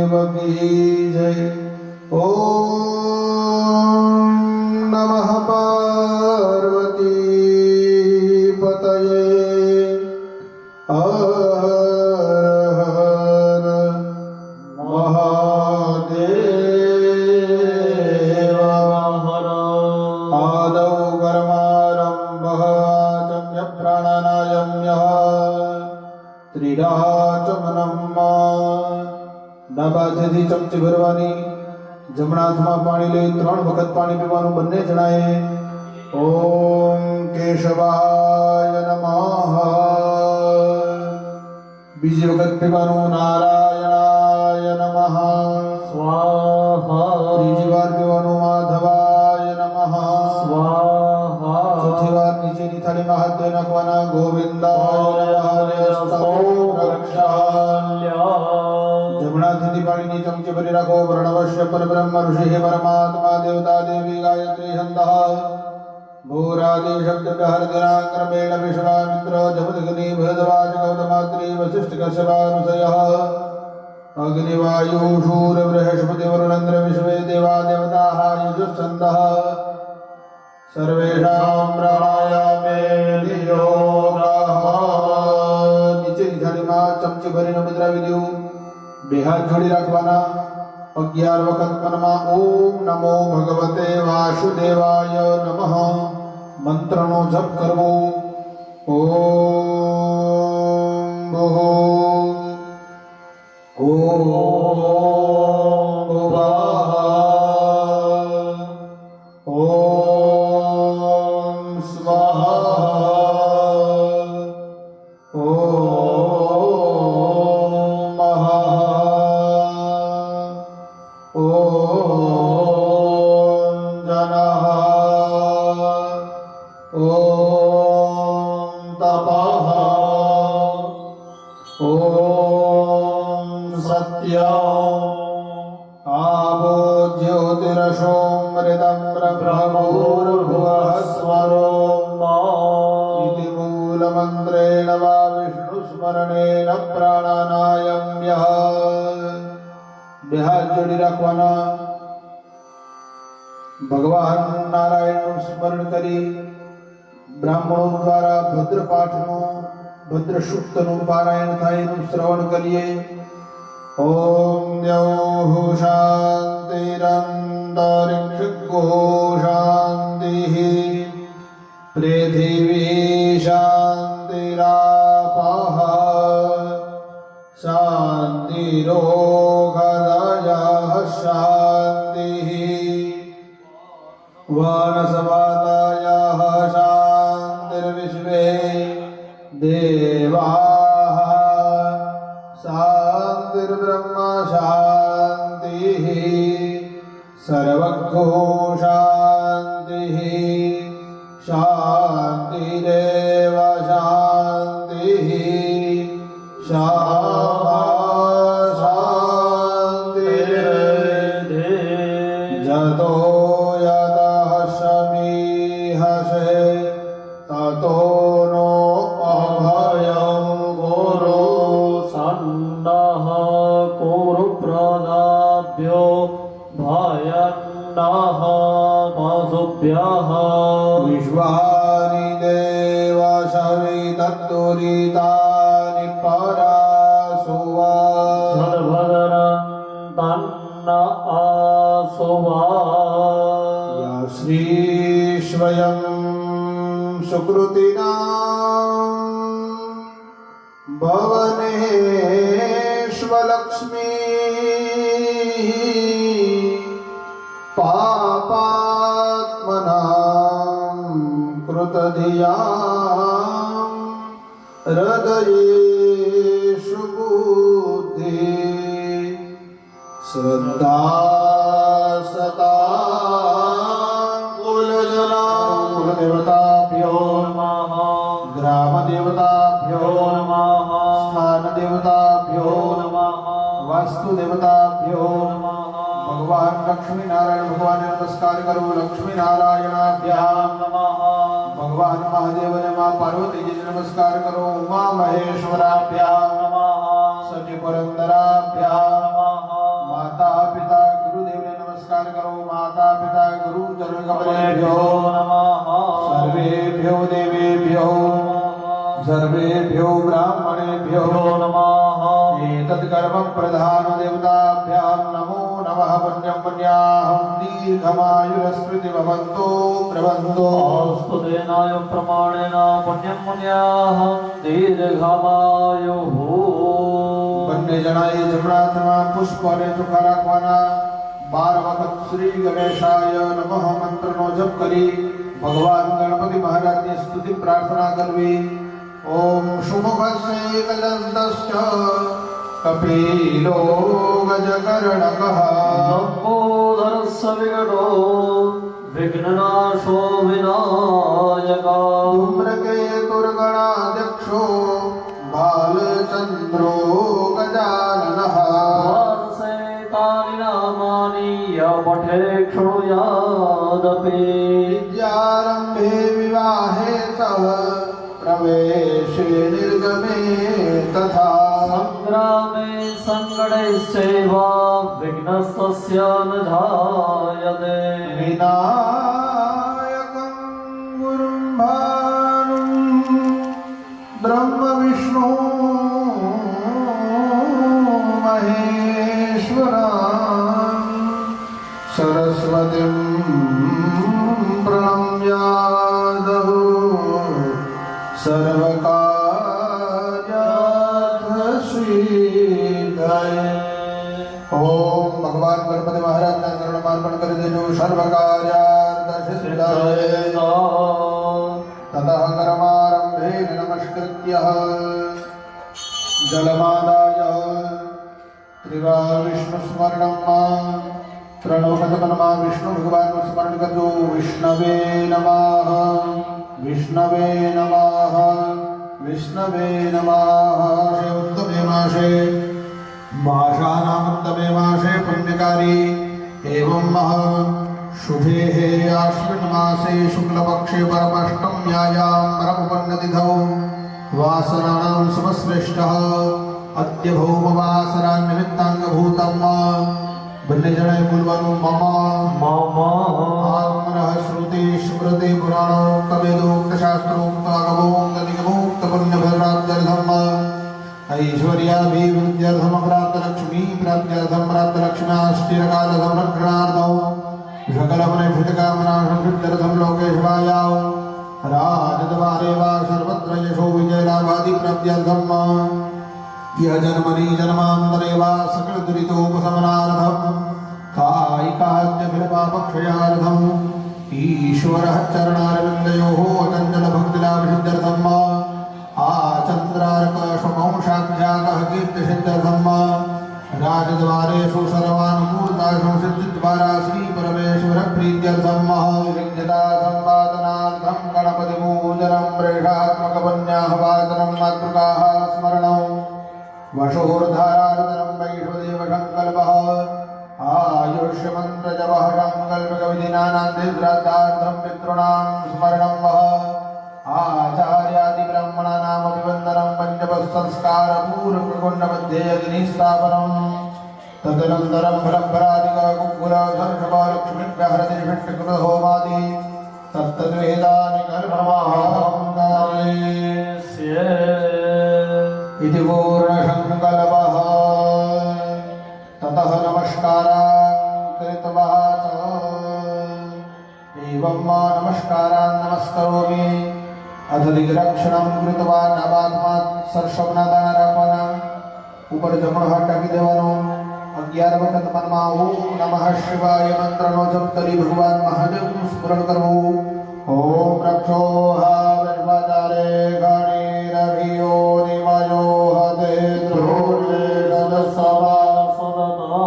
महादेव की जय। ओम नमः पार्वती पतये हर हर महादेव। आदौ कर्मारम्भः आचम्य प्राणानायम्यः त्रिराचमनम् ડાબાથી ચમચી ભરવાની, જમણા હાથમાં પાણી લઈ 3 વખત પાણી પીવાનું બંને જણાએ। ઓમ કેશવાય નમઃ બીજી વખત પીવાનું, નારાયણાય નમઃ સ્વાહા ત્રીજી વાર પીવાનું, માધવાય નમઃ સ્વાહા ચોથી વાર નીચેની થાળીમાં હાથ ધોઈ નાખવાના, ગોવિંદાય નમઃ રક્ષાલ્યા। જમણાથી પાણીની ચમચી ભરી રાખો। વર્ણવશ્ય પરબ્રહ્મ ઋષિ પરમાત્મા દેવતા દેવી ગાયત્રી છંદઃ ભૂરાદિ શબ્દભ્યઃ હરિનાક્રમેણ વિશ્વામિત્ર જમદગ્નિ ભરદ્વાજ ગૌતમાત્રી વસિષ્ઠ કશ્યપાનુસયઃ અગ્નિવાયુ શૂર બૃહસ્પતિ વરુણેન્દ્ર વિશ્વે દેવા દેવતાઃ યજુઃછંદઃ સર્વેષાં પ્રાણાયામે નિયોગઃ। નીચેની થાળીમાં ચમચી ભરીને પધરાવી દેવું। બે હાથ જોડી રાખવાના। 11 વખત મનમાં ઓમ નમો ભગવતે વાસુદેવાય નમઃ મંત્રનો જપ કરવો। ઓમ ભૂઃ ઓમ ભુવઃ ઓમ સ્વઃ મંત્રેણ વા વિષ્ણુ સ્મરણેન પ્રાણાનાયમ્યઃ। બે હાથ જોડી રાખવાના। ભગવાન નારાયણનું સ્મરણ કરી બ્રાહ્મણો દ્વારા ભદ્ર પાઠનું ભદ્ર સૂક્તનું પારાયણ થાય એનું શ્રવણ કરીએ। ઓમ દ્યૌઃ શાંતિરંતરિક્ષગો શાંતિઃ પૃથિવી શાંતિરાપઃ શાંતિરોગદયઃ શાંતિઃ વનસ્પતયઃ શાંતિર્વિશ્વે દેવાઃ શાંતિર્બ્રહ્મ શાંતિઃ સર્વગો શાંતિઃ શાંતિરેવ શાંતિઃ શામા શાંતિર્ધે જતો યતઃ શમીહસે તતો નો અભયં ગુરુ સન્નઃ કુરુ પ્રદાભ્યો ભયન્નઃ પશુભ્યઃ વિશ્વાનિ દેવ સવિતતુરિતાનિ પરાસુવા જલભદ્રં તન્ન આસુવા શ્રી સ્વયં સુકૃતિનાં ભવનેશ્વલક્ષ્મી પાપાત્મનાં કૃતધિયાં હૃદયેષુ બુદ્ધિ શ્રદ્ધા સતા કુલદેવતાભ્યો નમઃ ગ્રામદેવતાભ્યો નમઃ સ્થાનદેવતાભ્યો નમઃ વાસ્તુદેવતાભ્યો નમઃ। ભગવાન લક્ષ્મી નારાયણ ભગવાનને નમસ્કાર કરો। લક્ષ્મી નારાયણાભ્યામ નમઃ। ભગવાન મહાદેવને માં પાર્વતીજીને નમસ્કાર કરો। ઉમા મહેશ્વરાભ્યામ નમઃ। સચિ પુરંદરાભ્યામ નમઃ। नमस्कार करो माता पिता गुरु चरण कमलेभ्यो नमः सर्वेभ्यो देवेभ्यो सर्वेभ्यो ब्राह्मणेभ्यो नमः एतत् कर्म प्रधान देवताभ्यां नमो नमः पुण्यं पुण्याहं दीर्घमायुरस्मृति भवन्तो प्रबन्धो अस्तु तेनाय प्रमाणेन पुण्यं पुण्याहं दीर्घमायुः બંને જણાએ જમણાથમાં પુષ્પ અને ચોખા રાખવાના 12 વખત શ્રી ગણેશાય નમઃ મંત્રનો જપ કરી ભગવાન ગણપતિ મહારાજની સ્તુતિ પ્રાર્થના કરવી. ઓમ શુભસ્ય એકદંતશ્ચ કપિલો ગજકર્ણકઃ લંબોદરસ્ય વિકટો વિઘ્નનાશો વિનાયકः ધૂમ્રકેતુર્ગણાધ્યક્ષો બાલચંદ્રો ગજાનનઃ वर्षेतानि नामानि य पठे शृणुयादपि विद्यारम्भे विवाहे च प्रवेशे निर्गमे तथा सङ्ग्रामे सङ्कटैश्चैव विघ्नस्तस्य न जायते विनायकं गुरुं भानुं ब्रह्म विष्णु महेश्वरं सरस्वतीं प्रणम्यादः सर्वकार्यार्थसिद्धये. ओम भगवान गणपति महाराज ने शरणमार्पण कर देजो सर्वकार्यार्थसिद्धये. ततः कर्मारम्भेन नमस्कृत्य जलमादाय त्रिवार विष्णु स्मरणं प्रणवकथमनमा विष्णु भगवान स्मरण करजो. विष्णवे नमः विष्णवे नमः विष्णवे नमः. उत्तमे मासे मासानामुत्तमे मासे पुण्यकारी एवं शुभे आश्विन मासे शुक्लपक्षे परमाष्टम्यायां परमोपन्नतिथौ वासराणां शुभश्रेष्ठः अद्य भौमवासरान्निमित्ताङ्गभूतं બંને જણાએ બોલવાનું મમ આત્મનઃ શ્રુતિ સ્મૃતિ પુરાણોક્ત વેદોક્ત શાસ્ત્રોક્ત અગમોક્ત નિગમોક્ત પુણ્યફલપ્રાપ્ત્યર્થમ ऐश्वर्याभिवृद्ध्यर्थम प्राप्त लक्ष्मी प्राप्त्यर्थम प्राप्त लक्ष्म्याष्टिरकाल संरक्षणार्थम सकलमनिषितकामना संसिद्ध्यर्थम लोकेश्वायां राजद्वारे वा सर्वत्र यशो विजयलाभादि प्राप्त्यर्थम यह जन्मनि जन्मान्तरे वा सकल दुरितोपशमनार्थम कायिकाद्यखिलपापक्षयार्थम ईश्वरः चरणारविन्दयोः अचञ्चलभक्तिलाभसिद्ध्यर्थम आचन्द्रार्क स्वंशाख्यातः कीर्तिसिद्ध्यर्थम राजद्वारेषु सर्वानुकूलतासु सिद्धिद्वारा श्रीपरमेश्वरप्रीत्यर्थम विघ्नता सम्पादनार्थं गणपतिपूजनं प्रेषात्मकपुण्याहवाचनं मातृकाः स्मरणं वशोर्धारार्दनं वैश्वदेवसङ्कल्पः आयुष्यमन्त्रजपः सङ्कल्पकविधिनानान्तिश्राद्धार्थं पितॄणां स्मरणं वः आचार्यादिब्राह्मणानामभिवन्दनं पञ्चमसंस्कारपूर्वकुण्डमध्ये अग्निस्थापनं तदनन्तरं फलभरादिककुकुलधर्षभालक्ष्मीभ्यः हरतिषट्कृतहोमादि तत्तद्वेदानि कर्ममाहङ्कारेस्य इति पूर्णसङ्कल्पः. ततः नमस्कारान् कृत्वा च एवं नमस्कारान् नमस्करोमि अथ दिग्रक्षणं कृत्वा नामात्मात् સરસવના રાખવાના. ઉપર જમણો હાથ ટાંકી દેવાનો. 11 વખત મનમાં ઓમ નમઃ શિવાય મંત્રનો જપ કરી ભગવાન મહાદેવનું સ્મરણ કરવું. ઓમ રક્ષો વિશ્વાચારે ગણિરવિયો નિમયો હતે દ્રોણે સદસવા સદતા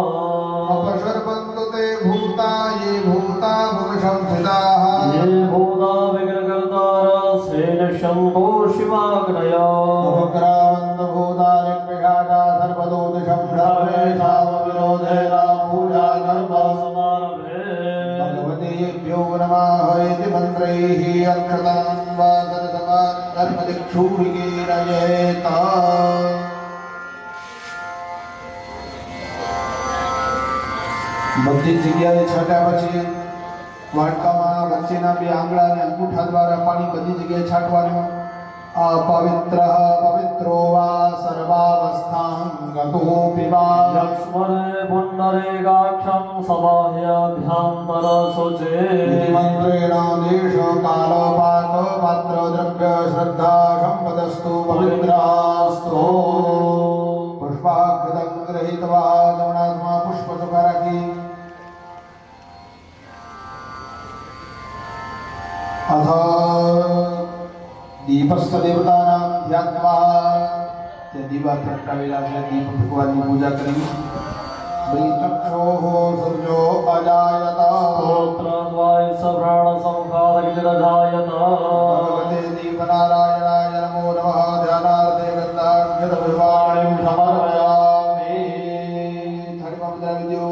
અપસર્પન્તુ તે ભૂતા યે ભૂતા ભૂમસંસ્થિતાઃ ये भूता विघ्नकर्तारः सेन शम्भो शिवाग्नयः उपक्रामन्त भूतानि पिशाचा सर्वदोषं सर्वेषां विरोधेन पूजा कर्म समारभे भगवतेभ्यो नमः इति मन्त्रैः अक्षतं वासरसमान् कर्मदिक्षूरिकेरयेत. બધી જગ્યાએ છાંટ્યા પછી વાટકામાં વચ્ચેના બે આંગળા અને અંગૂઠા દ્વારા પાણી બધી જગ્યાએ છાંટવાનું. અપવિત્ર પવિત્રો વા સર્વાવસ્થાં ગતો પીવા. यक्ष्मणे पुण्डरीकाक्षं सबाह्याभ्यन्तरशुचे મંત્રેણ દેશ કાલ પાત પાત્ર દ્રવ્ય શ્રદ્ધા સંપદસ્તુ પવિત્રાસ્તો. પુષ્પાક્ષતં ગૃહીત્વા જમણામાં પુષ્પ ચોખા રાખી અથ દીપસ્થ દેવતાનાં ધ્યાત્વા તે દીવા પ્રગટાવેલા છે દીપ ભગવાનની પૂજા કરી. બલિચક્ષોઃ સૂર્યો અજાયત स्तोत्रद्वाय सव्राणसंखादगिरिरजायत ભગવતે દીપનારાયણાય નમો નમઃ. ધ્યાનાર્થે ગંધાક્ષતપુષ્પાણિં સમર્પયામિ. થાળીમાં પધરાવી દો.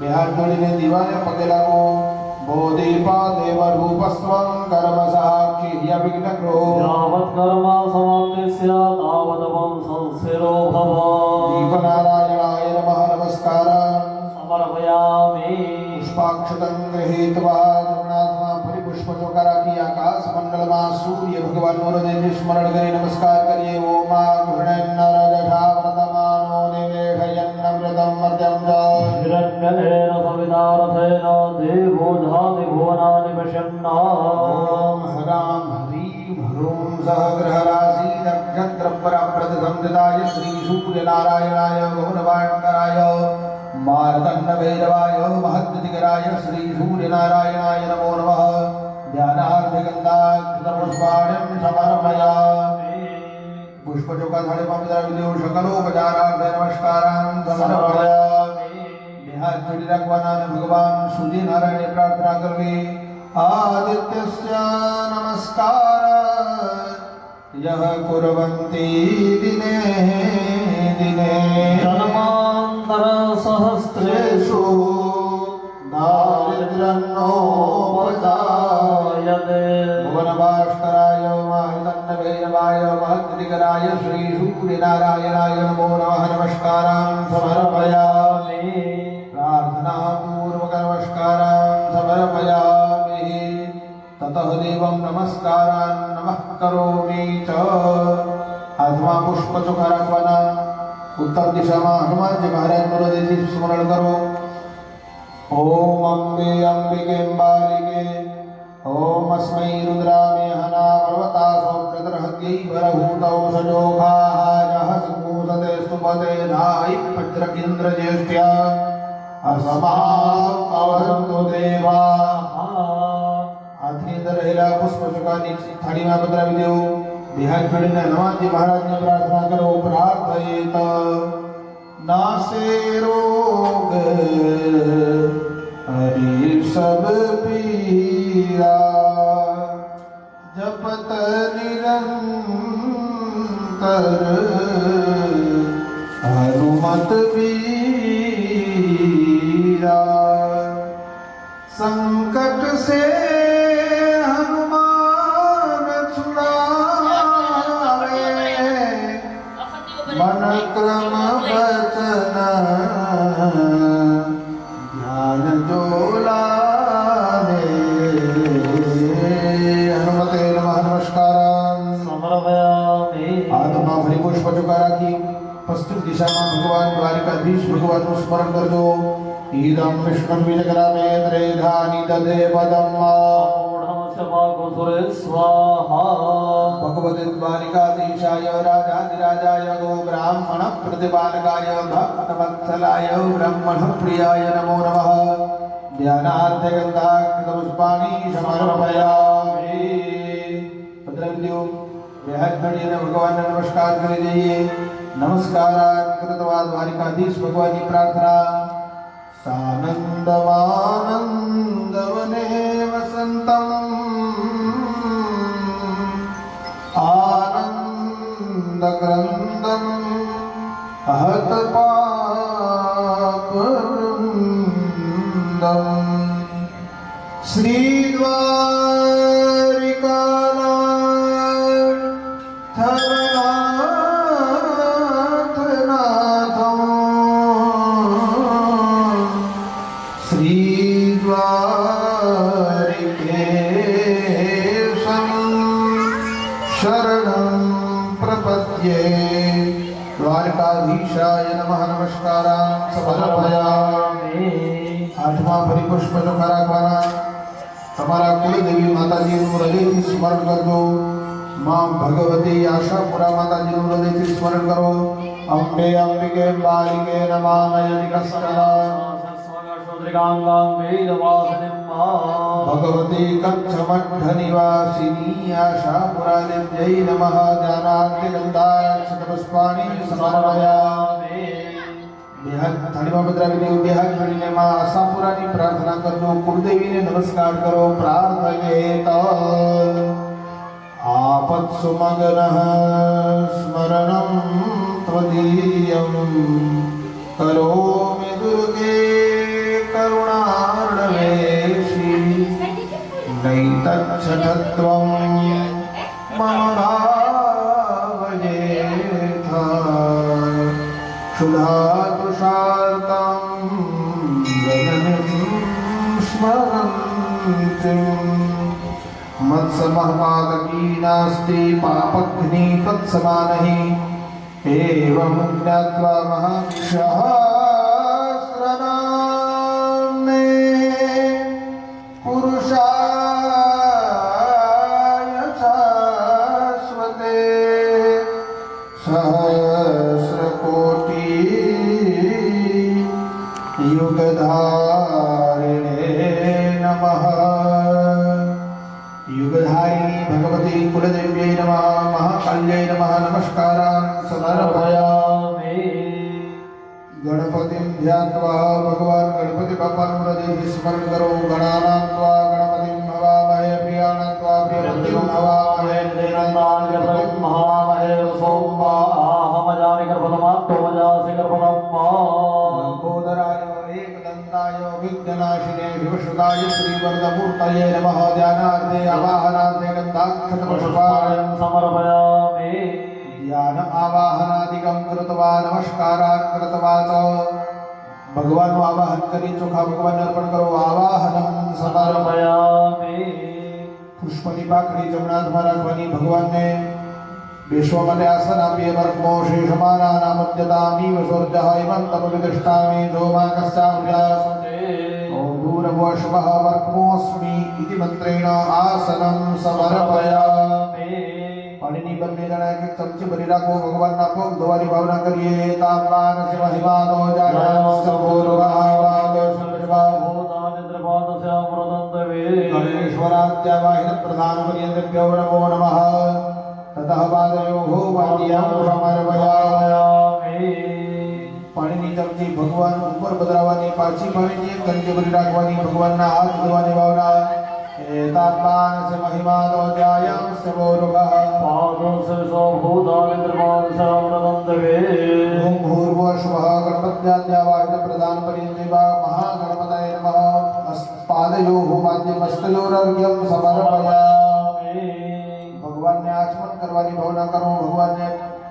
બે હાથ જોડીને દીવાને પગે લાગો. ભો દીપા દેવરૂપસ્ત્વં કર્મ સાક્ષી વિઘ્નકરો. यावत् कर्मा समाप्तिस्य तावदवं संस्थिरो भव દીપનારાયણાય નમઃ. નમસ્કાર. समर्पयामि પુષ્પાક્ષતં ગૃહીત્વા જગન્નાથમાં ફરી પુષ્પ ચોખા રાખી આકાશ મંડળમાં સૂર્ય ભગવાનનો હૃદયથી સ્મરણ કરી નમસ્કાર કરીએ. ઓમા ગૃહણેન્નર જઠા વર્તમાનો નિવેશયન્ન વ્રતમ મર્ત્યમ ચ. हिरण्येन सवितारथेन देवो धाति भुवनानि पश्यन्ना ઓમ હરામ હરીમ હરૂમ સહગ્રહરાશિ નક્ષત્ર પરાપ્રતિસંધિતાય શ્રી સૂર્યનારાયણાય ગૌરવાંકરાય માર્તંડ ભૈરવાય મહદ્દિગરાય શ્રી સૂર્યનારાયણાય નમો નમઃ. ધ્યાનાર્થે ગંધાક્ષતપુષ્પાણિં સમર્પયામિ. પુષ્પ ચોખા થાળીમાં પધરાવી દો. સકલોપચારાર્થે નમસ્કારાન સમર્પયામિ. બે હાથ જોડી રાખવાના અને ભગવાન સૂર્યનારાયણની પ્રાર્થના કરવી. આદિત્યસ્ય નમસ્કાર યહ કુર્વન્તિ દિને દિને जन्मान्तर सहस्रेषु દારિદ્ર્યનો दारिद्र्योपजायते ભુવનભાસ્કરાય મહાદંડભૈરવાય મહદ્દિગરાય શ્રી સૂર્યનારાયણાય નમો નમઃ. નમસ્કારાન સમર્પયામિ. પ્રાર્થના પૂર્વક નમસ્કારાન સમર્પયામિ. તતઃ દેવં નમસ્કારાન નમઃ કરોમિ ચ. હાથમાં પુષ્પ ચોખા રાખવાના. ઉત્તર દિશામાં હનુમાનજી મહારાજનું હૃદયથી સ્મરણ કરો. ઓમ અંબે અંબિકેમ્બાલિકે ઓમ અસ્મૈ રુદ્રામે હના પર્વતાસો પ્રતરહત્यै વરહૂતૌ સજોખાજઃ સિંહુસતે સ્તુપતે ધાઈ વજ્રકેન્દ્ર જ્યેષ્ઠ્ય અસમાવ અવરંતુ દેવા. હાથની અંદર રહેલા પુષ્પ ચોખાની થાળીમાં પધરાવી દેવું. બે હાથ જોડીને હનુમાનજી મહારાજને પ્રાર્થના કરો. પ્રાર્થયેત નાસે રોગ હરિ સબ પીરા જપત નિરંતર હનુમત વીરા. સંકટ સે હનુમાન છુડાવે मन क्रम वचन ध्यान जो लावे. हनुमते नमः. नमस्कारान समर्पयामि हाथમાં ફરી પુષ્પ ચોખા રાખી પશ્ચિમ દિશામાં ભગવાન દ્વારિકાધીશ ભગવાનનું સ્મરણ કરજો. ઈદમ વિષ્ણુ વિજગ્રામે ત્રેધાની દધે પદમ मूढमस्य वागुसुरे स्वाहा भगवते द्वारिकाधीशाय राजाधिराजाय गो ब्राह्मण प्रतिपालकाय भक्तवत्सलाय ब्रह्मण प्रियाय नमो नमः. ध्यानार्थे गंधाक्षतपुष्पाणि समर्पयामि. भद्रविद्यो બે હાથ જોડીને ભગવાનને નમસ્કાર કરી દઈએ. નમસ્કાર કૃતવા દ્વારિકાધીશ ભગવાનની પ્રાર્થના. સાનંદમાનંદવને વસંતમ આનંદગ્રંથમ અહત પાપવૃંદમ શ્રી દ્વારિકાનાથ श्रीद्वारिकेशं शरणं प्रपद्ये द्वारकाधीशाय नमः नमस्कारान् समर्पयामि आठमा परिपुष्प ચોખા રાખવાના તમારા કુળદેવી માતાજીનું હૃદયથી સ્મરણ કરજો માં ભગવતી આશાપુરા માતાજીનું હૃદયથી સ્મરણ કરો અંબે અંબિકે બાલિકે નમાનયતિ કસ્કલા ભગવતી કચ્છમઠ નિવાસિની આશાપુરા દેવ્યૈ નમઃ ધ્યાનાર્થે ગંધાક્ષતપુષ્પાણિ સમર્પયામિ બેહાર થાળીમાં પધરાવી દેવું બેહાર થાળીને માં આશાપુરાની પ્રાર્થના કરજો કુળદેવીને નમસ્કાર કરો પ્રાર્થયેત आपत्सुमग्नः स्मरणं त्वदीयं करोमि दुर्गे करुणार्णवेशी नैतच्छठत्वं मम भावयेथ क्षुधातुषार्तं जननीं स्मरन्तीम् मत्समःपातकी नास्ति पापघ्नि तत्समानहि एवं ज्ञात्वा महासहस्रनाम्ने पुरुषाय शाश्वते सहस्रकोटि युगधारिणे नमः युगधारिणी भगवती कुलदेव्यै नमः महाकाल्यै नमः नमस्कारान् समर्पयामि गणपतिं ध्यात्वा भगवान् गणपति बाप्पाનું હૃદયથી સ્મરણ કરો ગણાનાં ત્વા ગણપતિં હવામહે પ્રિયાણાં ત્વા પ્રિયપતિં હવામહે દેવાનાં મહામહે સોમવાહમજામિ ગર્ભતમાત્તો મજાસि ગર્ભતમ્મા લંબોદરાય एकदन्ताय विघ्ननाशिने शिवसुताय श्रीवरदमूर्तये नमः ध्यानार्थे आवाहनार्थे गन्धाक्षतपुष्पाणिं समर्पयामि ध्यान आवाहनादिकं कृत्वा नमस्कारान् कृत्वा च भगवानનું આવાહન કરી ચોખા ભગવાનને અર્પણ કરો આવાહનં સમર્પયામિ પુષ્પની પાકડી જમણા હાથમાં રાખવાની ભગવાનને બેસવા માટે આસન આપીએ વર્ગમો શેષમાના નામદ્યતામી વસોર્જઃ હિમંતમવિદષ્ટામિ ધોમાકસ્યાવ્યાસતે ઓમ ભૂરભુવઃ વર્ગમોસ્મિ ઇતિ મંત્રેણ આસનં સમર્પયામિ પાણીની બંને જણા એક ચમચી ભરી રાખો ભગવાનના પગ ધોવાની ભાવના કરીએ તામ્બાન શિવ હિમાનો જાયસ્ય ગણેશ્વરાત્યાવાહિન પ્રધાન પર્યંતભ્યો નમો નમઃ ततः पादयोः वाद्यां समर्पयामि પાણીની ચમચી ભગવાન ઉપર પધરાવવાની પાછી પાણીની એક ચમચી ભરી રાખવાની ભગવાનના હાથ ધોવાની ભાવના એતાત્માનસ્ય મહિમાનો ધ્યાયંસ્ય ભૂર્ભુવઃ પાદોસ્ય ભૂતાનિર્માણસમૃદંતવે ઓમ ભૂર્ભુવઃ ગણપત્યાદ્યાવાહિત પ્રધાન પર્યંતેવા મહાગણપતये નમઃ પાદયોઃ વાદ્યમસ્તયોરર્ઘ્યં સમર્પયામિ ભગવાનને આચમન કરવાની ભાવના કરો ભગવાનને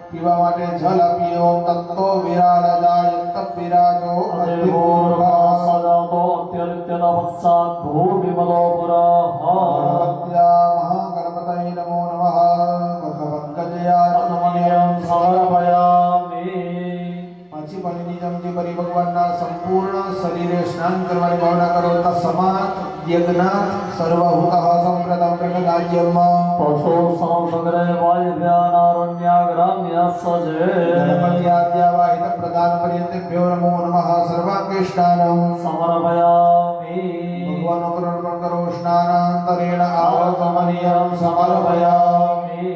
પીવા માટે જલ આપીએ ઓમ તત્તો વિરાજય તપ વિરાજો અદ્ભુતઃ સદાતો અત્યરિત્યનવત્સાદ ભૂમિમલો પુરઃ ગણપત્યા મહાગણપતये નમો નમઃ ભગવદ્ગજયા સમર્પયામિ પાછી પાણીની ચમચી ભરી ભગવાનના સંપૂર્ણ શરીરે સ્નાન કરવાની ભાવના કરો તસ્માત યજ્ઞાત સર્વભૂતઃ સંપ્રતમ પ્રગદાય્યમ પશો સંસગ્રે વાયુવ્યાનારણ્યાગ્રામ્યસજે ગણપત્યાદ્યાવાહિત પ્રધાન પર્યંતેભ્યો નમો નમઃ સર્વાંગે સ્નાનં સમર્પયામિ ભગવાનનો અર્પણ કરો સ્નાનાંતરેણ આવસમનિયં સમર્પયામિ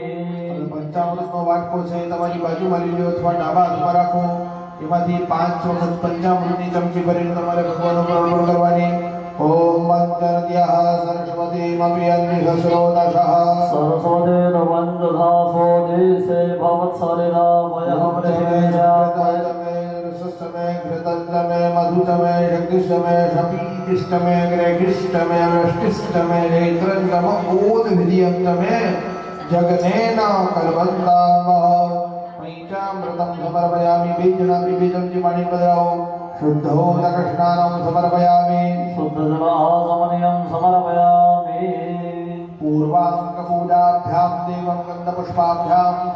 પંચામૃતનો વાટકો છે તમારી બાજુમાં લઈ લો અથવા ડાબા હાથમાં રાખો એમાંથી 5 વખત પંચામૃતની ચમચી ભરીને તમારે ભગવાનનો અર્પણ કરવાની ઓમ વંદનત્યઃ સરસ્વતીમપી અન્વિષસ્રોતશઃ સરસ્વતેન વંદધાસો દેશે ભવત્સરિના મયઃ પ્રતિમેજાપય સસ્તમે ઘૃતંતમે મધુતમે શક્તિષ્ટમે શપીતિષ્ટમે ગ્રેહિષ્ટમે વૃષ્ટિષ્ટમે નેત્રંતમ ઓદવિધિયંતમે જગનેન કલ્પંતામ પંચામૃતમ સમર્પયામિ બીજના બીજમજી પાણી પધરાવો શુદ્ધોદક સ્નાનમ સમર્પયામિ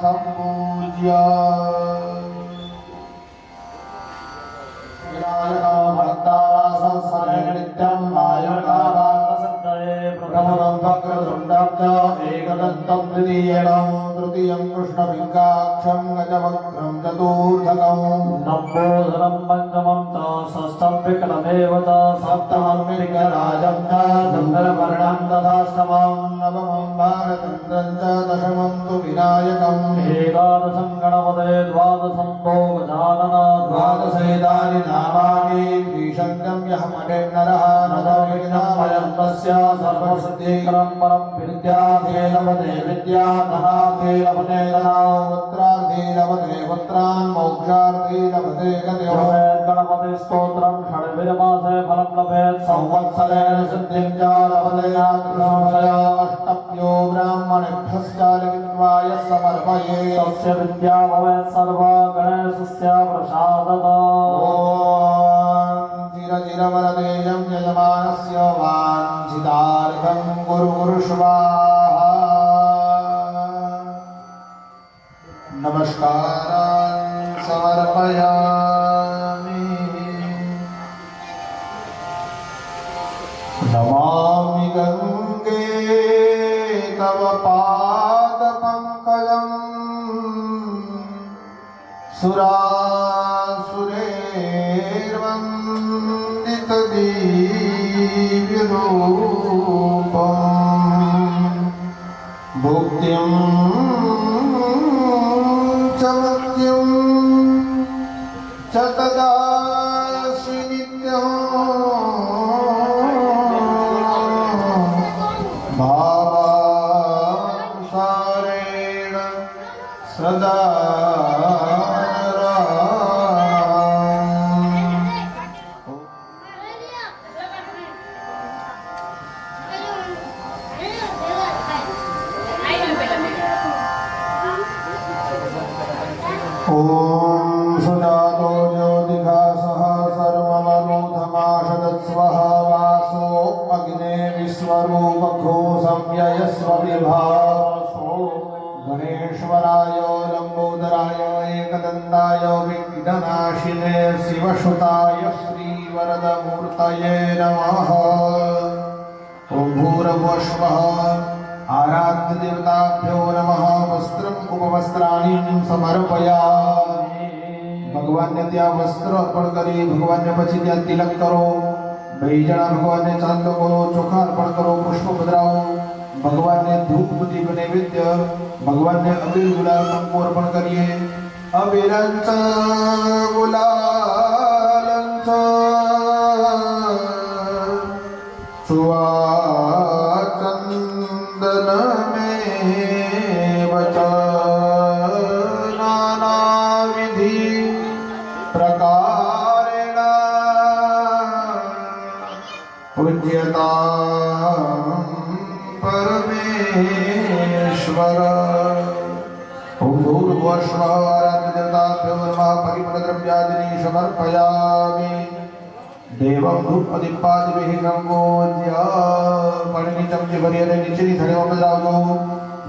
સંપૂજ્ય વિનાયકા ભક્તાવાસં સ્મરે નિત્યં નાયકા પ્રથમં વક્રતુંડં ચ એકદન્तं દ્વિતીયકં તૃતીયં કૃષ્ણપિંગાક્ષં ગજવક્त्रं ચતુર્થકં લંબોદરમ પંચમમ ચ ષષ્ઠમ વિકલમેવ ચ સપ્તમમ વિકરાજં ચ ચંદ્રવર્ણં તથાષ્ટમં નવમં ભારતંદ્રં ચ દશમં તુ વિનાયકં એકાદશં ગણપતે દ્વાદશં તો ગજાનન દ્વાદશેતાनि નામાनि ત્રિશङ्कं यः पठे नरः नरविघ्नभयं तस्य सर्वसिद्धिकरं परं विद्यार्थे लभते विद्या धनार्थे लभते धनं पुत्रार्थे लभते पुत्रान् मोक्षार्थे लभते गतयो गणपति स्तोत्रं षड्विधमासे फलं लभेत् संवत्सरेण सिद्धिं च लभते संशय अष्टभ्यो ब्राह्मणेभ्यश्च लिखित्वा यः समर्पये तस्य विद्या भवेत् सर्वा गणेशस्य प्रसादतः चिरचिरवरदेयं यजमानस्य वाञ्छितार्थं गुरु स्वाहा नमस्कारान् समर्पयामि नमामि गङ्गे तव पादपङ्कजम् सुरासुरेर्वन्दितदिव्यरूपम् भुक्तिं च मुक्तिं च तदासि नित्यम् भावानुसारेण सदा ॐ सुजातो ज्योतिघासः सर्वमरूथमाशदत्स्वः वासो अग्ने विश्वरूपघो संययस्व विभासो गणेश्वराय लम्बोदराय एकदन्ताय विघ्ननाशिने शिवसुताय श्रीवरदमूर्तये नमः ॐ भूर्भुवस्वः आराध्य देवताभ्यो नमः वस्त्रम उपवस्त्राणि समर्पयामि भगवान ने त्या वस्त्र अर्पण करी भगवान ने પછી ત્યાં તિલક કરો બે જણા ભગવાન ને ચાંદલો કરો ચોખા અર્પણ કરો પુષ્પ પધરાવો ભગવાન ને ધૂપ દીપ નૈવેદ્ય ભગવાન ને અબીર ગુલાલ કંકુ અર્પણ કરીએ અબીરંચ ગુલાલંચ सुवाचन्दन में वच नानाविधि प्रकारेण पूज्यतां परमेश्वर ॐ भूर्भुवस्वः आराध्यदेवताभ्यो नमः परिमलद्रव्यादीनि समर्पयामि देवं धूपदीपादिभिः गङ्गोज्य पाणिनि चमचे भरी અને નીચેની થાળીમાં પધરાવજો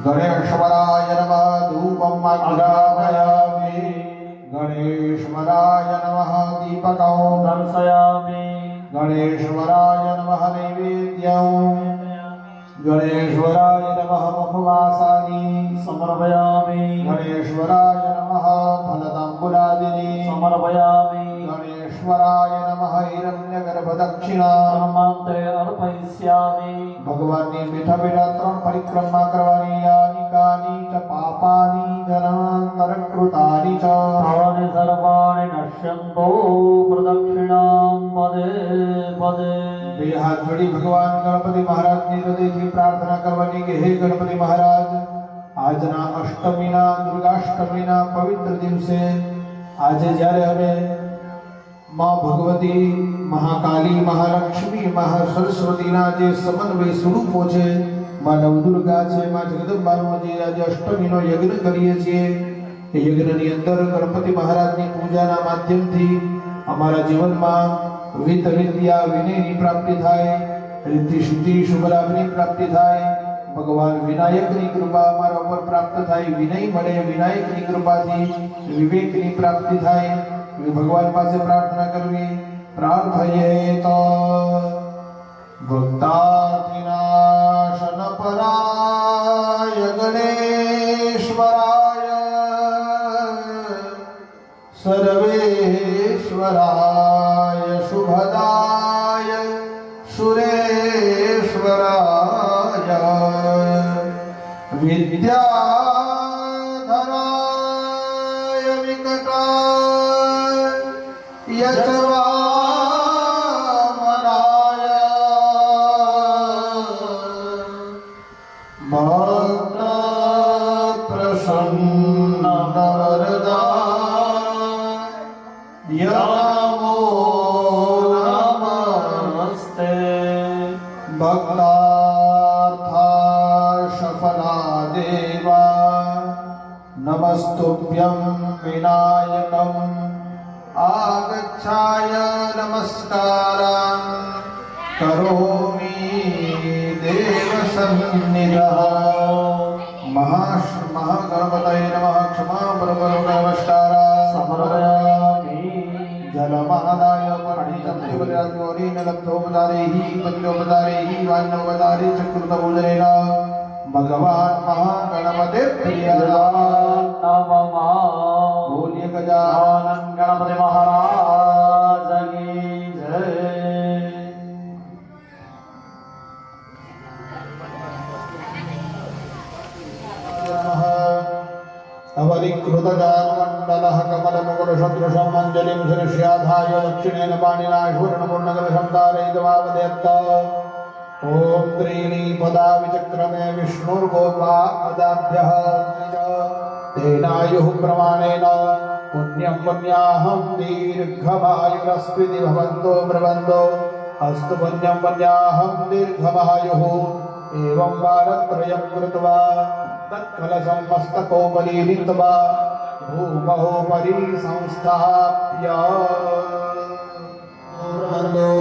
ગણેશવરાય નમઃ ધૂપમ આગ્રામયામિ ગણેશવરાય નમઃ દીપકં દર્શયામિ ગણેશવરાય નમઃ નૈવેદ્યં ગણેશવરાય નમઃ મુખવાસાની સમર્પયામિ ગણેશવરાય નમઃ ફલતાંબુલાદિની સમર્પયામિ गणेश्वराय नमः हिरण्यगर्भदक्षिणा ब्रह्मांते अर्पयिष्यामि भगवान ने मीठा मीठा त्रण परिक्रमा करवानी यानि कानि च पापानि जनान्तरकृतानि च तानि सर्वाणि नश्यन्तो प्रदक्षिणां पदे पदे બે હાથ જોડી ભગવાન ગણપતિ મહારાજની હૃદયથી પ્રાર્થના કરવાની કે હે ગણપતિ મહારાજ આજના અષ્ટમીના દુર્ગાષ્ટમીના પવિત્ર દિવસે આજે જ્યારે અમે माँ भगवती महाकाली महालक्ष्मी महासरस्वतीना जे समन्वय स्वरूपो छे माँ नवदुर्गा छे माँ जगदंबानो जे आज अष्टमीनो यज्ञ करीए छीए ए यज्ञनी अंदर गणपति महाराजनी पूजाना माध्यमथी अमारा जीवनमां वित्त विद्या विनयनी प्राप्ति थाय रिद्धि सिद्धि शुभ लाभनी प्राप्ति थाय ભગવાન વિનાયકની કૃપા અમારા ઉપર પ્રાપ્ત થાય, વિનય મળે, વિનાયકની કૃપાથી વિવેકની પ્રાપ્તિ થાય, ભગવાન પાસે પ્રાર્થના કરવી. પ્રાર્થયે તો ભક્તાર્થિનાશન પરાય ગણેશ્વરાય સર્વેશ્વરાય શુભદાય સુરેશ્વરાય વિદ્યાધરાય વિકટાય યજવામનાય ભક્ત પ્રસન્ન વરદાય નમો નમસ્તે. ભક્તાર્થા સફલા દેવા નમસ્તુભ્યં વિનાયકમ આગચ્છાય નમસ્કારં કરોમિ દેવ સન્નિધઃ. મહાગણપતये નમઃ. ક્ષમા પરબરો નમસ્કારા સમર્પયામિ. જલમાદાય પરણીચંદ્રિવરાજોરીન લબ્ધોપદારેહિ પંચોપદારેહિ વાન્યોપદારે ચક્રુતભુજનેન ભગવાન મહાગણપતે પ્રિયદા નમઃ. બોલીએ ગજાનન ગણપતિ મહારાજ કી જય. अवरिकृतजानमण्डलः कमलमुकुटसदृशम् अञ्जलिं शिरस्याधाय दक्षिणेन पाणिना स्फुरणपूर्णकलशं धारयित्वावदेत्त. ॐ त्रीणीपदा विचक्रमे विष्णुर्गोपादाभ्यः तेनायुः प्रमाणेन पुण्यं पुण्याहं दीर्घमायुरस्मिति भवन्तो ब्रुवन्तो. अस्तु पुण्यं पुण्याहं दीर्घमायुः. एवं वारत्रयं कृत्वा तत्कलशं मस्तकोपरि नीत्वा भूमोपरि संस्थाप्य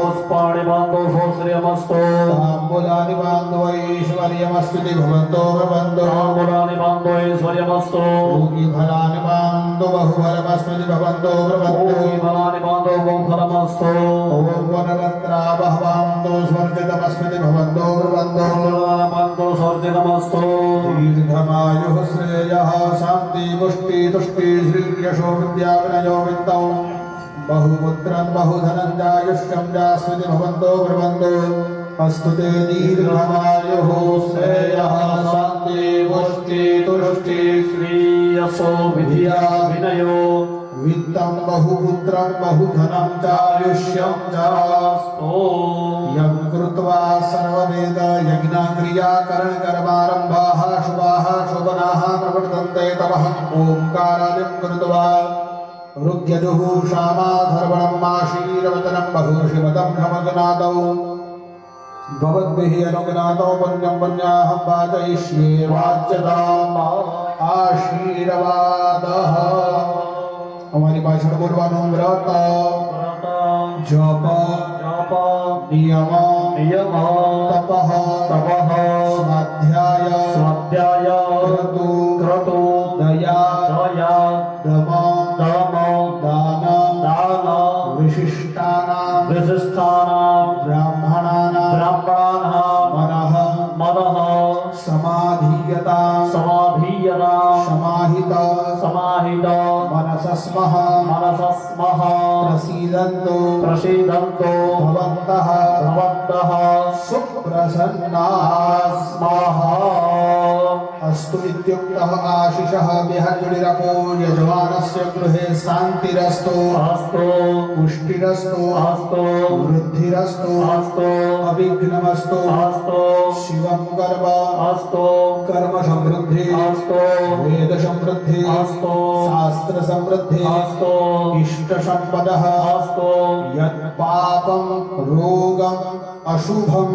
पुष्पाणि बान्धो श्रियमस्तु. ताम्बूलानि बान्धो ऐश्वर्यमस्तुति भवन्तो भवन्तो. ताम्बूलानि बान्धो ऐश्वर्यमस्तु. भूमिफलानि बान्धो बहुफलमस्मिति भवन्तो भवन्तो. फलानि बान्धो बहुफलमस्तु. ॐ वनरत्नावः बान्धो स्वर्जितमस्मिति भवन्तो भवन्तो. बान्धो स्वर्जितमस्तु. दीर्घमायुः श्रेयः शान्ति पुष्टि तुष्टि श्रीयशो विद्याविनयो वित्तौ. बहुपुत्रं बहुधनं जायुष्यं जास्मिति भवन्तो ब्रुवन्तो. अस्तु ते दीर्घमायुः श्रेयः शान्ति पुष्टि तुष्टि श्रीयशो विद्या विनयो वित्तं बहुपुत्रं बहुधनं जायुष्यं जास्तु. यं कृत्वा सर्ववेद यज्ञक्रियाकरणकर्मारम्भाः शुभाः शोभनाः प्रवर्तन्ते तमहं ओंकारादिं कृत्वा ऋग्यजुःषामाधर्वणम् आशीर्वचनं बहुषिवदं नमग्नादौ. भवद्भिः अनुज्ञातो पुण्यं पुण्याहं वाचयिष्ये वाच्यताम् आशीर्वादः. हमारी पाछड़ बोलवानुं व्रत जप नियम तपः स्वाध्याय क्रतु दया दम दान विशिष्टानां ब्राह्मणानां मनः समाधीयतां समाहित मनसस्मः प्रसीदन्तु भवन्तः सुप्रसन्नाः स्मः. अस्तु इत्युक्तः आशिषः विहञ्जुलिरपो यजमानस्य गृहे शान्तिरस्तु पुष्टिरस्तु वृद्धिरस्तु अविघ्नमस्तु. शिवं कर्म समृद्धि वेद समृद्धि शास्त्र समृद्धि इष्ट संपदः यत्पापं रोगं अशुभं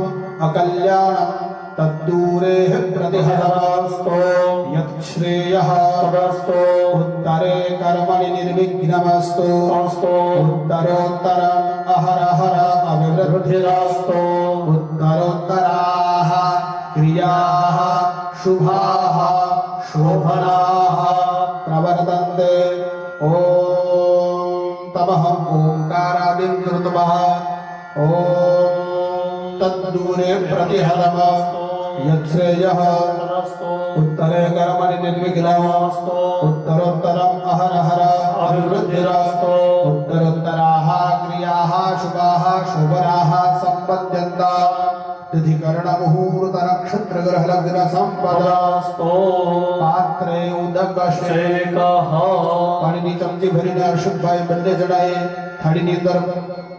अकल्याणं तद्दूरेः प्रतिहतमस्तु. यच्छ्रेयः उत्तरे कर्मणि निर्विघ्नमस्तु. उत्तरोत्तरम् अहरहर अभिवृद्धिरस्तु. उत्तरोत्तराः क्रियाः શુભાઃ શોભનાઃ પ્રવર્તન્તે ઓમ તમઃ ઓંકારાદિં કૃત્વઃ ઓમ તદ્દૂરે પ્રતિહતમ યત્શ્રેયઃ ઉત્તરે કર્મણિ નિર્વિઘ્નઃ ઉત્તરોત્તરમ અહરહર અભિવૃદ્ધિરસ્તુ ઉત્તરોત્તરાઃ ક્રિયાઃ શુભાઃ શોભનાઃ સંપદ્યન્તા તિથિકરણ મુહૂર્ત નક્ષત્ર ગ્રહ લગ્ન સંપદસ્તો પાત્રે ઉદક શેકઃ પાણીની ચમચી ભરીને હર્ષદભાઈ બંને જણાએ થાળીની અંદર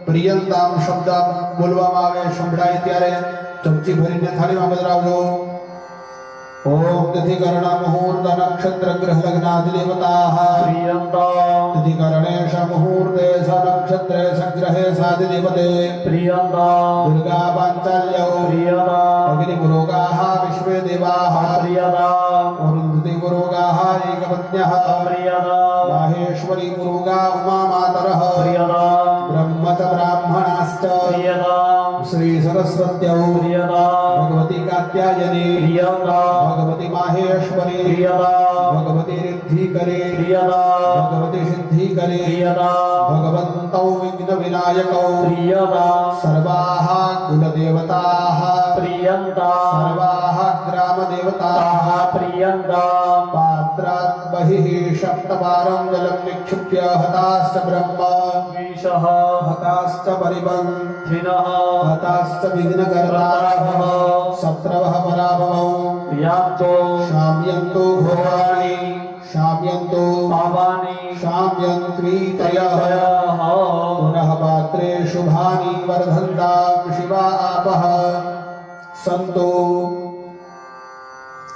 પ્રિયંતામ શબ્દ બોલવામાં આવે સંભળાય ત્યારે ચમચી ભરીને થાળીમાં પધરાવજો ઓમ તિથિકરણ મુહૂર્ત નક્ષત્ર ગ્રહ લગ્નાદિ દેવતાઃ પ્રિયંતા તિથિકરણેશ મુહૂર્તે સ નક્ષત્રે સ ગ્રહે સાદિ દેવતે પ્રિયંતા દુર્ગા પાંચાલ્યૌ પ્રિયતા અગ્નિપુરોગાઃ વિશ્વે દેવાઃ પ્રિયતા અરુંધતિ પુરોગાઃ એકપત્ન્યઃ પ્રિયતા માહેશ્વરી પુરોગા ઉમા માતરઃ પ્રિયતા બ્રહ્મ ચ બ્રાહ્મણાશ્ચ પ્રિયતા શ્રી સરસ્વત્યૌ પ્રિયતા ભગવતી કાત્યાયની પ્રિયતા ભગવતી માહેશ્વરી પ્રિયતા ભગવતી રિદ્ધિકરી પ્રિયતા ભગવતી સિદ્ધિકરી પ્રિયતા ભગવन्तौ વિઘ્ન વિનાયકौ પ્રિયતા સર્વાઃ કુલદેવતાઃ પ્રિયંતા સર્વાઃ ગ્રામદેવતાઃ પ્રિયંતા પાત્રાत् બહિઃ સપ્તવારં જલમ નિક્ષિપ્ય હતાશ્ચ બ્રહ્મ વિષઃ હતાશ્ચ પરિબન્ધિનઃ થિનઃ હતાશ્ચ વિઘ્નકર્તારઃ સપ્તવઃ પરાભવौ યાતો શામ્યન્તો ઘોરાણિ શામ્યન્તો પાવાની શામ્યન્ત્વીતયઃ ત્રયઃ પુનઃ પાત્રે શુભાની વર્ધન્તાં શિવા આપઃ સંતો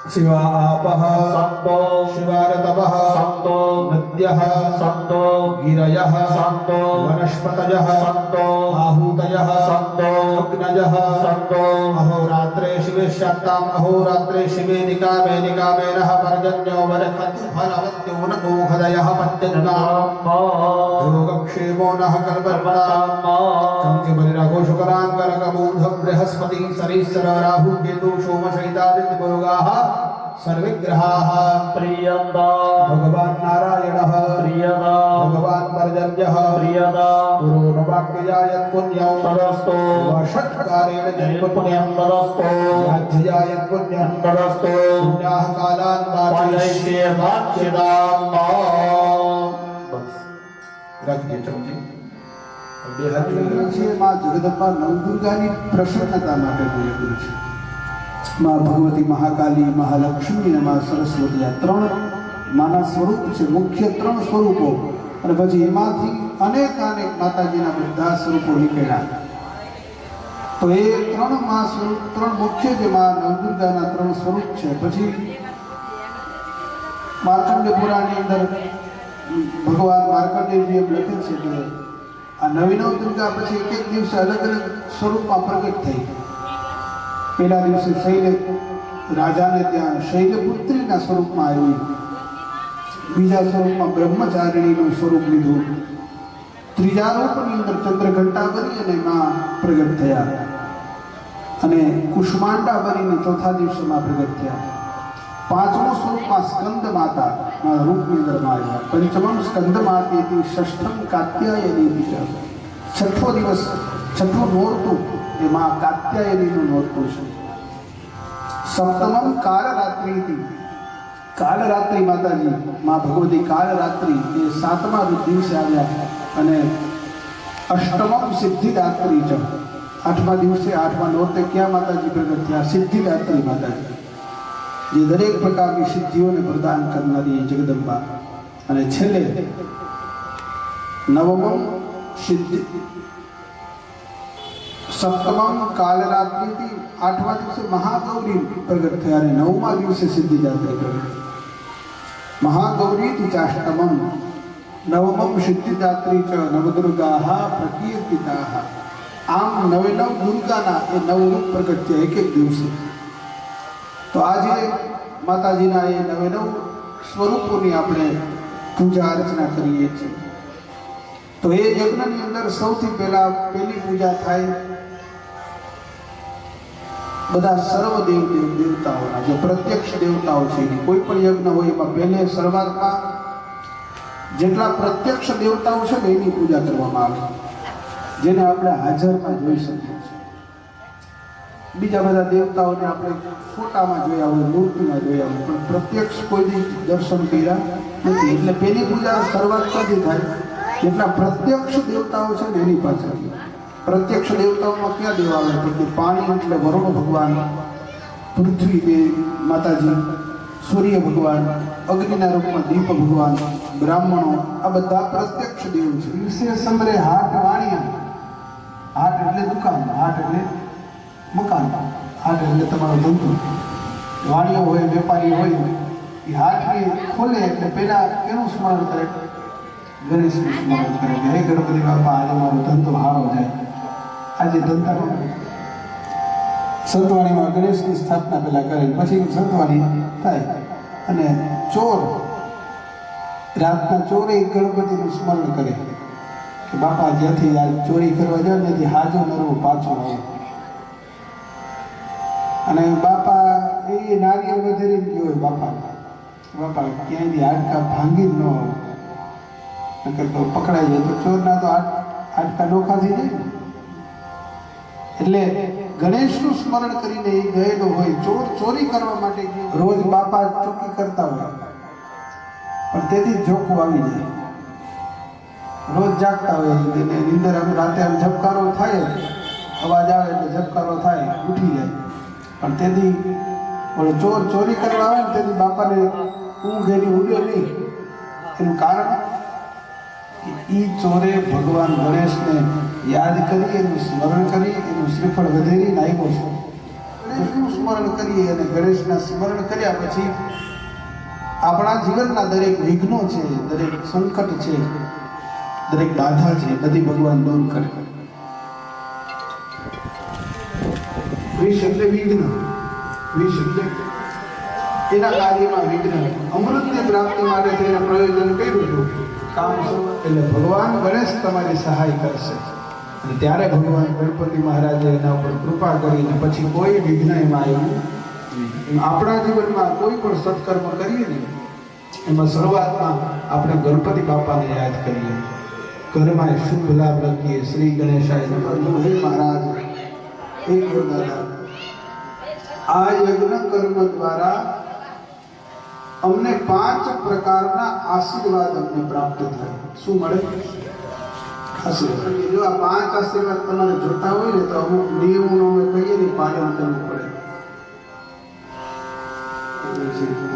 શિવા આપઃ સંતો શિવારતપઃ સંતો નદ્યઃ સંતો ગિરયઃ સંતો વનસ્પતયઃ સંતો आहूतयः સંતો अग्नयः સંતો अहोरात्रे शिवे शाक्ताम् अहोरात्रे शिवे निकामे निकामेनः पर्जन्यो वनखतु फलवत्यो न गोखदयः पत्यन्नाम् योगक्षेमो नः कल्पताम् चंचि बलिराघो शुक्राङ्करकबूध बृहस्पति सरीसर राहु केतु सोम शैतादित्य पुरुगाः सर्वे ग्रहाः प्रियंता भगवान् नारायणः प्रियता भगवान् पर्जन्यः प्रियता पुरोणवाक्यजायत् पुण्यं तदस्तु वषट्कारेण जन्मपुण्यं पुण्यं तदस्तु राज्यजायत् पुण्यं तदस्तु पुण्याः कालान् पालयिष्ये भाग्यदाम् રાખીએ ચમચી બે હાથ છે માં જગદંબા નવદુર્ગાની પ્રસન્નતા માટે બોલેલું છે માં ભગવતી મહાકાલી મહાલક્ષ્મી અને માં સરસ્વતી આ ત્રણ માના સ્વરૂપ છે મુખ્ય ત્રણ સ્વરૂપો અને પછી એમાંથી અનેક માતાજીના બધા સ્વરૂપો નીકળ્યા તો એ ત્રણ માં સ્વરૂપ ત્રણ મુખ્ય જે માં નવદુર્ગાના ત્રણ સ્વરૂપ છે પછી માર્કંડે પુરાણની અંદર ભગવાન માર્કંડેયજી એમ લખે છે કે આ નવી નવ દુર્ગા પછી એક એક દિવસે અલગ અલગ સ્વરૂપમાં પ્રગટ થઈ પહેલા દિવસે શૈલ રાજાને ત્યાં શૈલપુત્રીના સ્વરૂપમાં આવી બીજા સ્વરૂપમાં બ્રહ્મચારિણીનું સ્વરૂપ લીધું ત્રીજા રૂપની અંદર ચંદ્રઘંટા બની અને માં પ્રગટ થયા અને કુષ્માંડા બનીને ચોથા દિવસમાં પ્રગટ થયા પાંચમું સ્વરૂપમાં સ્કંદ માતા રૂપની અંદરમાં આવ્યા પંચમમ સ્કંદ માતેથી ષષ્ઠમ કાત્યાયની છઠ્ઠો દિવસ છઠ્ઠું નોરતું એ માં કાત્યાયનીનું નોરતું છે સપ્તમમ કાળરાત્રિથી કાળરાત્રિ માતાજી માં ભગવતી કાળરાત્રિ એ સાતમા દિવસે આવ્યા અને અષ્ટમમ સિદ્ધિદાત્રી છે આઠમા દિવસે આઠમા નોરતે ક્યાં માતાજી પ્રગટ થયા સિદ્ધિદાત્રી માતાજી જે દરેક પ્રકારની સિદ્ધિઓને પ્રદાન કરનારી જગદંબા અને છેલ્લે નવમમ સિદ્ધિ સપ્તમમ કાલરાત્રિથી આઠમા દિવસે મહાગૌરી પ્રગટ થયા અને નવમા દિવસે સિદ્ધિદાત્રી પ્રગટ મહાગૌરીથી ચાષ્ટમમ નવમમ સિદ્ધિદાત્રી ચ નવદુર્ગાઃ પ્રકીર્તિતાઃ આમ નવે નવ દુર્ગાના એ નવ રૂપ પ્રગટ થયા એક એક દિવસે તો આજે માતાજીના એ નવે નવ સ્વરૂપોની આપણે પૂજા અર્ચના કરીએ છીએ તો એ યજ્ઞની અંદર સૌથી પહેલી પૂજા થાય બધા સર્વ દેવતાઓના જે પ્રત્યક્ષ દેવતાઓ છે એની કોઈ પણ યજ્ઞ હોય એમાં પહેલે શરૂઆતમાં જેટલા પ્રત્યક્ષ દેવતાઓ છે ને એની પૂજા કરવામાં આવે જેને આપણે હાજરમાં જોઈ શકીએ છીએ. બીજા બધા દેવતાઓને આપણે ફોટામાં જોયા હોય, મૂર્તિમાં જોયા હોય, પણ પ્રત્યક્ષ કોઈ દી દર્શન કર્યા નથી. એટલે પહેલી પૂજા શરૂઆત ક્યાંથી થાય? જેટલા પ્રત્યક્ષ દેવતાઓ છે ને એની પાછળ. પ્રત્યક્ષ દેવતાઓમાં ક્યાં દેવ આવે? તો કે પાણી એટલે વરુણ ભગવાન, પૃથ્વી દેવી માતાજી, સૂર્ય ભગવાન, અગ્નિના રૂપમાં દીપ ભગવાન, બ્રાહ્મણો, આ બધા પ્રત્યક્ષ દેવ છે. વિશેષ સમરે હાટ વાણિયા, હાટ એટલે દુકાન, હાટ એટલે મકાન, હાટ એટલે તમારો ધંધો. વાણીઓ હોય, વેપારી હોય, એ હાટ ખોલે એટલે પહેલા કેનું સ્મરણ કરે? ગણેશનું સ્મરણ કરે કે હે ગણપતિ બાપા આજે મારો ધંધો સારો જાય. આજે ધંધાનો સંતવાણીમાં ગણેશની સ્થાપના પહેલા કરે, પછી સંતવાણી થાય. અને ચોર રાતના ચોરે ગણપતિનું સ્મરણ કરે કે બાપા જ્યાંથી આ ચોરી કરવા જાવ ત્યાંથી હાજો નરવો પાછો આવે. અને બાપા એ નારિયેળ વધેરી ગયો હોય બાપા ક્યાંયથી હાડકા ભાંગી ન હોય, નકર તો પકડાઈ જાય તો ચોરના તો હાડકા નોખા થઈ જાય. એટલે ગણેશનું સ્મરણ કરીને એ ગયેલો હોય, ચોરી કરવા માટે રોજ બાપા ચોકી કરતા હોય, પણ તેથી જોખું આવી જાય. રોજ જાગતા હોય એને નીંદર રાતે આમ ઝબકારો થાય, અવાજ આવે એટલે ઝબકારો થાય, ઉઠી જાય. પણ તેથી ચોર ચોરી કરવા આવે ને તેથી બાપાને ઊંઘ એની ઉડે નહીં. એનું કારણ એ ચોરે ભગવાન ગણેશને યાદ કરી, એનું સ્મરણ કરી, એનું શ્રીફળ વધેરીને આવ્યો છે. ગણેશનું સ્મરણ કરીએ અને ગણેશના સ્મરણ કર્યા પછી આપણા જીવનના દરેક વિઘ્નો છે, દરેક સંકટ છે, દરેક બાધા છે, બધી ભગવાન દૂર કરે. વિષ એટલે વિઘ્ન, વિષ એટલે એના કાર્યમાં વિઘ્ન. અમૃતની પ્રાપ્તિ માટે તેને પ્રયોજન કર્યું હતું કામ એટલે ભગવાન ગણેશ તમારી સહાય કરશે. અને ત્યારે ભગવાન ગણપતિ મહારાજે એના ઉપર કૃપા કરીને પછી કોઈ વિઘ્ન એમાં આવ્યું નહીં. આપણા જીવનમાં કોઈ પણ સત્કર્મ કરીએ ને એમાં શરૂઆતમાં આપણે ગણપતિ બાપાને યાદ કરીએ, ઘરમાં શુભ લાભ લખીએ, શ્રી ગણેશાય નમઃ. હે મહારાજ, હે ગુરુદાદા, આ યજ્ઞ કર્મ દ્વારા અમને 5 પ્રકારના આશીર્વાદ અમને પ્રાપ્ત થાય. શું મળે? આશીર્વાદ. જો આ 5 આશીર્વાદ તમારે જોતા હોય ને તો અમુક નિયમોનું અમે કહીએ ને પાલન કરવું પડે.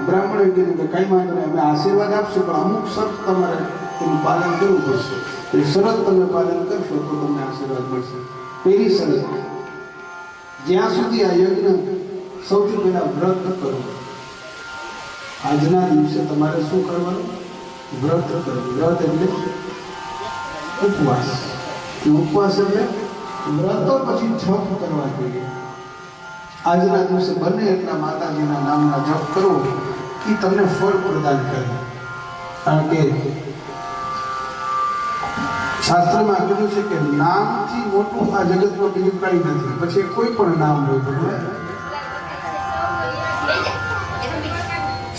બ્રાહ્મણે કીધું કે કઈ વાંધો નહીં, અમે આશીર્વાદ આપશું, પણ અમુક શરત તમારે એનું પાલન કરવું પડશે. એ શરત તમે પાલન કરશો તો તમને આશીર્વાદ મળશે. પહેલી શરત, જ્યાં સુધી આ યજ્ઞ સૌથી પહેલા વ્રત કરો. આજના દિવસે તમારે શું કરવાનું? વ્રત કરવું. વ્રત એટલે ઉપવાસ. ઉપવાસ એટલે વ્રતો પછી જપ કરવા જોઈએ. આજના દિવસે બને એટલા માતાજીના નામના જપ કરો, એ તમને ફળ પ્રદાન કરે. કારણ કે શાસ્ત્રમાં કીધું છે કે નામથી મોટું આ જગતમાં બીજું કંઈ નથી. પછી કોઈ પણ નામ હોય તો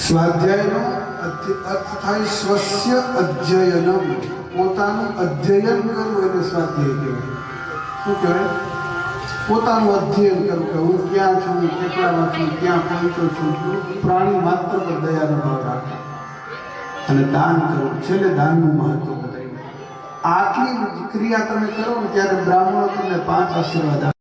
સ્વાધ્યાયનો અર્થ થાય સ્વસ્ય અધ્યયનમ. પોતાનું અધ્યયન કરવું એને સ્વાધ્યાય કહેવાય. શું કહેવાય? પોતાનું અધ્યયન કરવું કે હું ક્યાં છું, કેટલામાં છું, ક્યાં પહોંચ્યો છું. પ્રાણી માત્ર પર દયાનો ભાવ રાખે અને દાન કરવું. છેલ્લે દાનનું મહત્વ બતાવ્યું. આટલી ક્રિયા તમે કરો ને ત્યારે બ્રાહ્મણો તમને 5 આશીર્વાદ આપે.